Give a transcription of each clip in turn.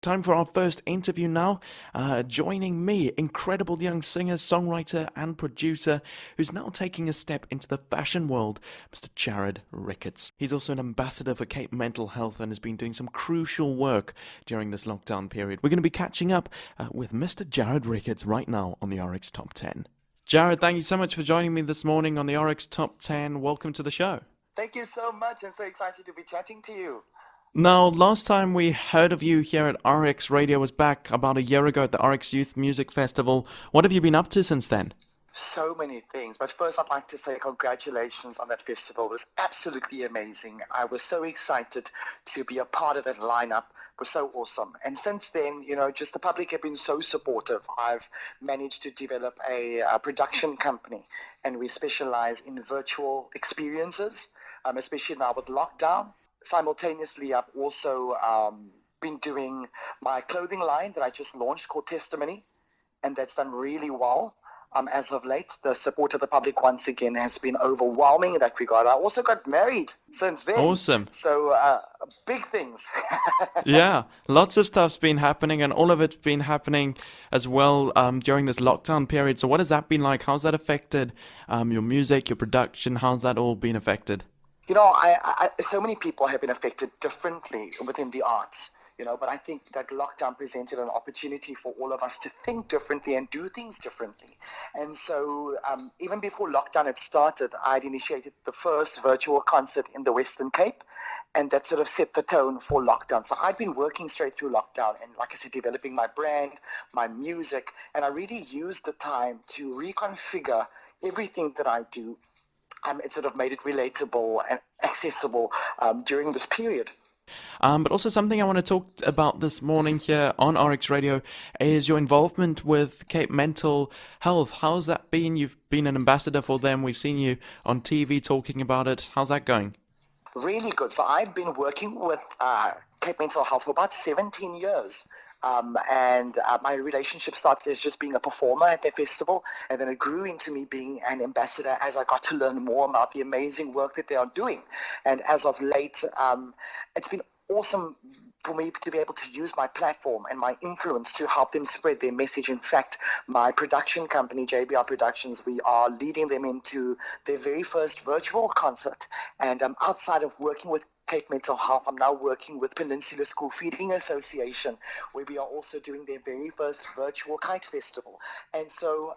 Time for our first interview now. Joining me, incredible young singer, songwriter, and producer who's now taking a step into the fashion world, Mr. Jarrad Ricketts. He's also an ambassador for Cape Mental Health and has been doing some crucial work during this lockdown period. We're going to be catching up with Mr. Jarrad Ricketts right now on the RX Top 10. Jarrad, thank you so much for joining me this morning on the RX Top 10. Welcome to the show. Thank you so much. I'm so excited to be chatting to you. Now, last time we heard of you here at RX Radio was back about a year ago at the RX Youth Music Festival. What have you been up to since then? So many things. But first, I'd like to say congratulations on that festival. It was absolutely amazing. I was so excited to be a part of that lineup. It was so awesome. And since then, just the public have been so supportive. I've managed to develop a production company, and we specialize in virtual experiences, especially now with lockdown. Simultaneously, I've also been doing my clothing line that I just launched called Testimony, and that's done really well. As of late, the support of the public once again has been overwhelming in that regard. I also got married since then. Awesome. So big things. Yeah, lots of stuff's been happening, and all of it's been happening as well during this lockdown period. So what has that been like? How's that affected your music, your production? How's that all been affected? So many people have been affected differently within the arts, but I think that lockdown presented an opportunity for all of us to think differently and do things differently. And so even before lockdown had started, I'd initiated the first virtual concert in the Western Cape, and that sort of set the tone for lockdown. So I'd been working straight through lockdown and, like I said, developing my brand, my music, and I really used the time to reconfigure everything that I do. It sort of made it relatable and accessible during this period. But also something I want to talk about this morning here on RX Radio is your involvement with Cape Mental Health. How's that been? You've been an ambassador for them. We've seen you on TV talking about it. How's that going? Really good. So I've been working with Cape Mental Health for about 17 years. And my relationship started as just being a performer at the festival, and then it grew into me being an ambassador as I got to learn more about the amazing work that they are doing. And as of late, it's been awesome for me to be able to use my platform and my influence to help them spread their message. In fact, my production company, JBR Productions, we are leading them into their very first virtual concert. And outside of working with Cape Mental Health, I'm now working with Peninsula School Feeding Association, where we are also doing their very first virtual kite festival. And so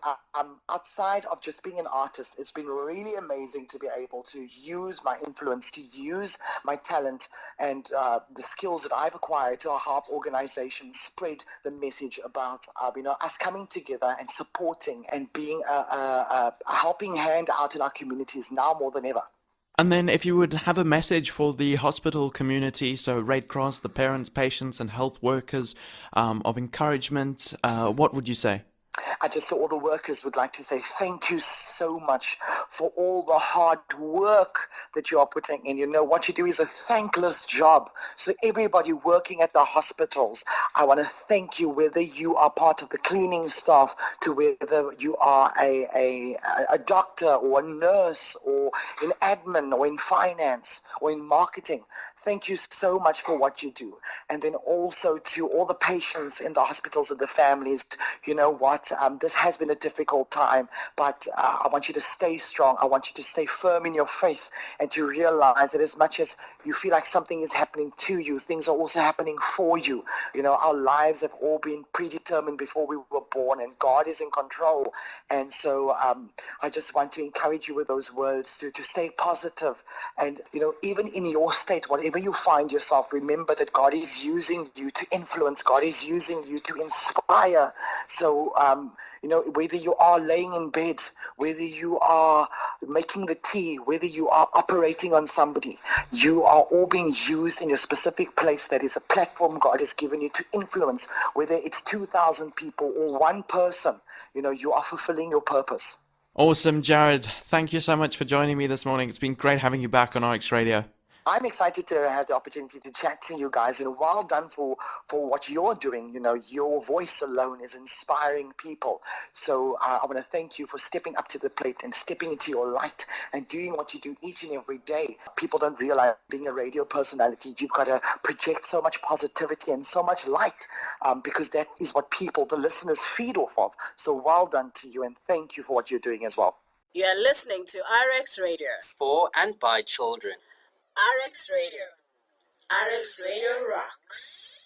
outside of just being an artist, it's been really amazing to be able to use my influence, to use my talent and the skills that I've acquired to help organizations spread the message about us coming together and supporting and being a helping hand out in our communities now more than ever. And then if you would have a message for the hospital community, so Red Cross, the parents, patients, and health workers of encouragement, what would you say? I just to all the workers would like to say thank you so much for all the hard work that you are putting in. What you do is a thankless job. So everybody working at the hospitals, I want to thank you, whether you are part of the cleaning staff, to whether you are a doctor or a nurse or in admin or in finance or in marketing. Thank you so much for what you do. And then also to all the patients in the hospitals and the families, this has been a difficult time, but I want you to stay strong. I want you to stay firm in your faith and to realize that as much as you feel like something is happening to you, things are also happening for you. Our lives have all been predetermined before we were born, and God is in control. And so I just want to encourage you with those words to stay positive. And, even in your state, whatever you find yourself, remember that God is using you to influence. God is using you to inspire. So, whether you are laying in bed, whether you are making the tea, whether you are operating on somebody, you are all being used in your specific place. That is a platform God has given you to influence. Whether it's 2,000 people or one person, you are fulfilling your purpose. Awesome, Jarrad. Thank you so much for joining me this morning. It's been great having you back on RX Radio. I'm excited to have the opportunity to chat to you guys, and well done for what you're doing. You know, your voice alone is inspiring people. So I want to thank you for stepping up to the plate and stepping into your light and doing what you do each and every day. People don't realize being a radio personality, you've got to project so much positivity and so much light, because that is what people, the listeners, feed off of. So well done to you, and thank you for what you're doing as well. You are listening to RX Radio. For and by children. RX Radio. RX Radio rocks.